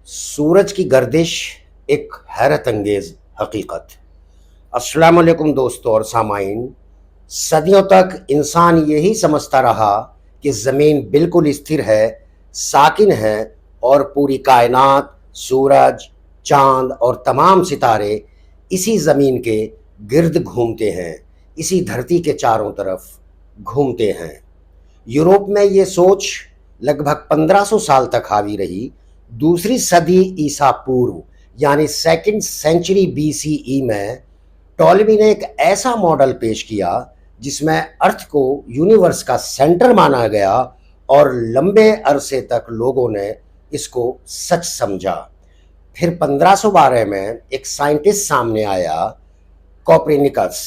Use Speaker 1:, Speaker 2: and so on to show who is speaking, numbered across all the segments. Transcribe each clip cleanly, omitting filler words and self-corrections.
Speaker 1: सूरज की गर्दिश एक हैरत अंगेज हकीकत। अस्सलाम वालेकुम दोस्तों और सामाइन। सदियों तक इंसान यही समझता रहा कि ज़मीन बिल्कुल स्थिर है, साकिन है और पूरी कायनात, सूरज, चांद और तमाम सितारे इसी ज़मीन के गिर्द घूमते हैं, इसी धरती के चारों तरफ घूमते हैं। यूरोप में ये सोच लगभग 1500 साल तक हावी रही। दूसरी सदी ईसा पूर्व यानी सेकंड सेंचुरी बीसीई में टॉलेमी ने एक ऐसा मॉडल पेश किया जिसमें अर्थ को यूनिवर्स का सेंटर माना गया और लंबे अरसे तक लोगों ने इसको सच समझा। फिर 1512 में एक साइंटिस्ट सामने आया, कोपरनिकस।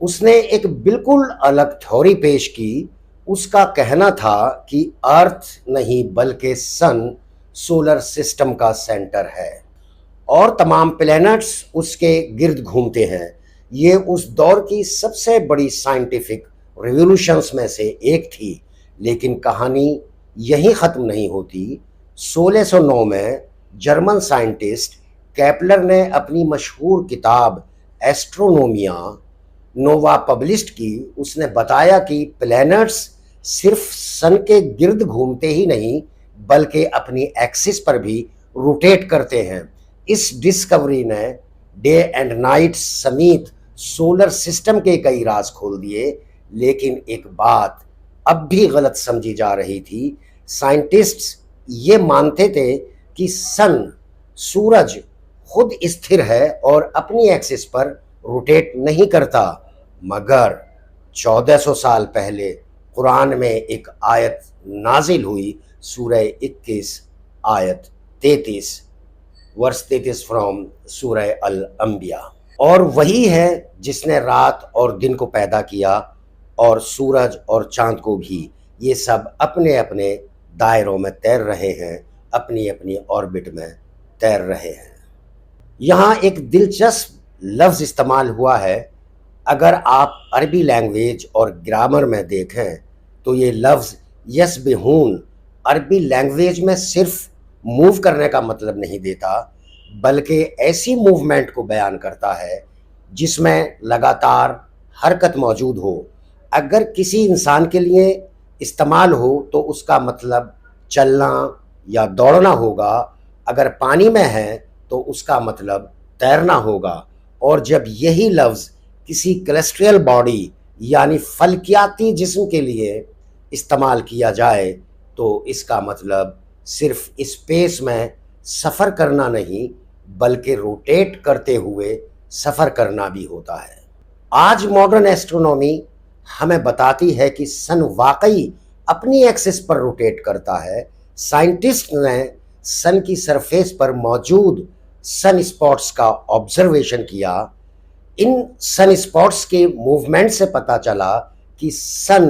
Speaker 1: उसने एक बिल्कुल अलग थ्योरी पेश की। उसका कहना था कि अर्थ नहीं बल्कि सन सोलर सिस्टम का सेंटर है और तमाम प्लैनेट्स उसके गिर्द घूमते हैं। ये उस दौर की सबसे बड़ी साइंटिफिक रिवॉल्यूशंस में से एक थी। लेकिन कहानी यहीं ख़त्म नहीं होती। 1609 में जर्मन साइंटिस्ट केपलर ने अपनी मशहूर किताब एस्ट्रोनोमिया नोवा पब्लिश की। उसने बताया कि प्लैनेट्स सिर्फ सन के गिर्द घूमते ही नहीं बल्कि अपनी एक्सिस पर भी रोटेट करते हैं। इस डिस्कवरी ने डे एंड नाइट समेत सोलर सिस्टम के कई राज खोल दिए। लेकिन एक बात अब भी गलत समझी जा रही थी। साइंटिस्ट्स ये मानते थे कि सन सूरज खुद स्थिर है और अपनी एक्सिस पर रोटेट नहीं करता। मगर 1400 साल पहले कुरान में एक आयत नाजिल हुई, सूरह 21 आयत 33 वर्स 33 फ्रॉम सूरह अल अंबिया। और वही है जिसने रात और दिन को पैदा किया और सूरज और चांद को भी। ये सब अपने अपने दायरों में तैर रहे हैं, अपनी अपनी ऑर्बिट में तैर रहे हैं। यहाँ एक दिलचस्प लफ्ज़ इस्तेमाल हुआ है। अगर आप अरबी लैंग्वेज और ग्रामर में देखें तो ये लफ्ज़ यस्बिहून अरबी लैंग्वेज में सिर्फ मूव करने का मतलब नहीं देता बल्कि ऐसी मूवमेंट को बयान करता है जिसमें लगातार हरकत मौजूद हो। अगर किसी इंसान के लिए इस्तेमाल हो तो उसका मतलब चलना या दौड़ना होगा। अगर पानी में है तो उसका मतलब तैरना होगा। और जब यही लफ्ज़ किसी कैलेस्ट्रियल बॉडी यानी फलकियाती जिस्म के लिए इस्तेमाल किया जाए तो इसका मतलब सिर्फ स्पेस में सफ़र करना नहीं बल्कि रोटेट करते हुए सफ़र करना भी होता है। आज मॉडर्न एस्ट्रोनॉमी हमें बताती है कि सन वाकई अपनी एक्सिस पर रोटेट करता है। साइंटिस्ट ने सन की सरफेस पर मौजूद सन स्पॉट्स का ऑब्जर्वेशन किया। इन सन स्पॉट्स के मूवमेंट से पता चला कि सन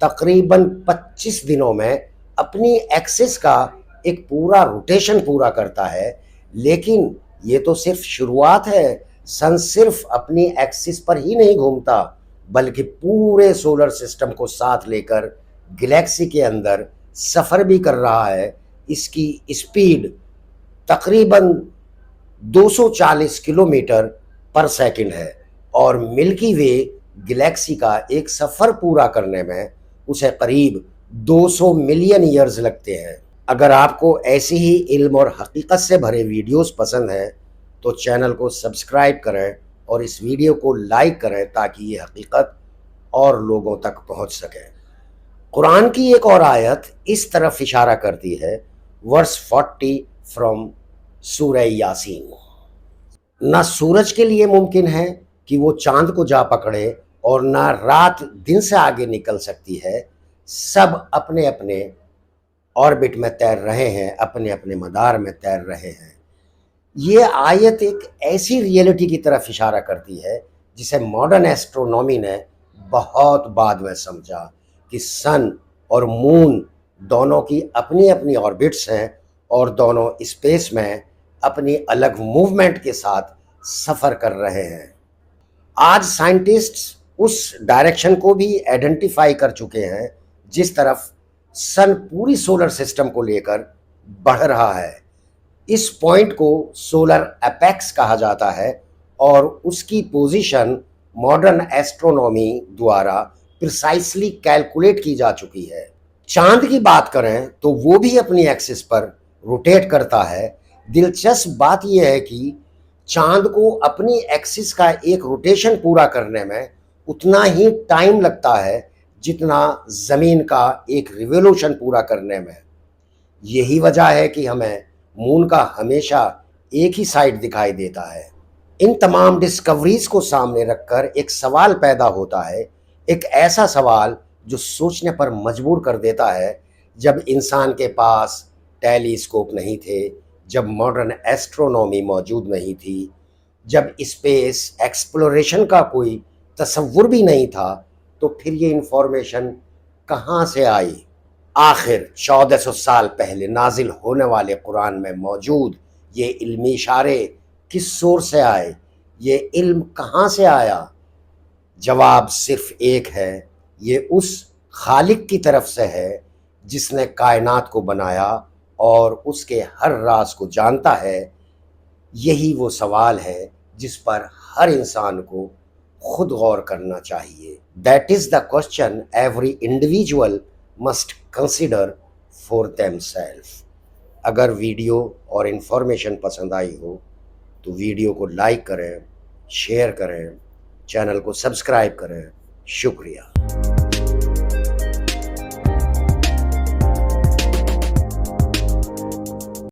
Speaker 1: तकरीबन 25 दिनों में अपनी एक्सिस का एक पूरा रोटेशन पूरा करता है। लेकिन ये तो सिर्फ शुरुआत है। सन सिर्फ अपनी एक्सिस पर ही नहीं घूमता बल्कि पूरे सोलर सिस्टम को साथ लेकर गैलेक्सी के अंदर सफ़र भी कर रहा है। इसकी स्पीड तकरीबन 240 किलोमीटर पर सेकंड है और मिल्की वे गैलेक्सी का एक सफ़र पूरा करने में उसे करीब 200 मिलियन ईयर्स लगते हैं। अगर आपको ऐसी ही इल्म और हकीकत से भरे वीडियोस पसंद हैं तो चैनल को सब्सक्राइब करें और इस वीडियो को लाइक करें ताकि ये हकीकत और लोगों तक पहुंच सके। कुरान की एक और आयत इस तरफ इशारा करती है, वर्स 40 फ्रॉम सूरह यासीन। ना सूरज के लिए मुमकिन है कि वो चांद को जा पकड़े और ना रात दिन से आगे निकल सकती है। सब अपने अपने ऑर्बिट में तैर रहे हैं, अपने अपने मदार में तैर रहे हैं। ये आयत एक ऐसी रियलिटी की तरफ इशारा करती है जिसे मॉडर्न एस्ट्रोनॉमी ने बहुत बाद में समझा कि सन और मून दोनों की अपनी अपनी ऑर्बिट्स हैं और दोनों स्पेस में अपनी अलग मूवमेंट के साथ सफ़र कर रहे हैं। आज साइंटिस्ट्स उस डायरेक्शन को भी आइडेंटिफाई कर चुके हैं जिस तरफ सन पूरी सोलर सिस्टम को लेकर बढ़ रहा है। इस पॉइंट को सोलर एपेक्स कहा जाता है और उसकी पोजीशन मॉडर्न एस्ट्रोनॉमी द्वारा प्रिसाइसली कैलकुलेट की जा चुकी है। चांद की बात करें तो वो भी अपनी एक्सिस पर रोटेट करता है। दिलचस्प बात यह है कि चांद को अपनी एक्सिस का एक रोटेशन पूरा करने में उतना ही टाइम लगता है जितना ज़मीन का एक रिवोल्यूशन पूरा करने में। यही वजह है कि हमें मून का हमेशा एक ही साइड दिखाई देता है। इन तमाम डिस्कवरीज को सामने रखकर एक सवाल पैदा होता है, एक ऐसा सवाल जो सोचने पर मजबूर कर देता है। जब इंसान के पास टेलीस्कोप नहीं थे, जब मॉडर्न एस्ट्रोनॉमी मौजूद नहीं थी, जब स्पेस एक्सप्लोरेशन का कोई तसव्वुर भी नहीं था, तो फिर ये इंफॉर्मेशन कहाँ से आई? आखिर 1400 साल पहले नाजिल होने वाले कुरान में मौजूद ये इल्मी इशारे किस सोर्स से आए? ये इल्म कहाँ से आया? जवाब सिर्फ एक है, ये उस खालिक की तरफ से है जिसने कायनात को बनाया और उसके हर राज को जानता है। यही वो सवाल है जिस पर हर इंसान को खुद गौर करना चाहिए। That is the question every individual must consider for themselves. अगर वीडियो और इन्फॉर्मेशन पसंद आई हो तो वीडियो को लाइक करें, शेयर करें, चैनल को सब्सक्राइब करें। शुक्रिया।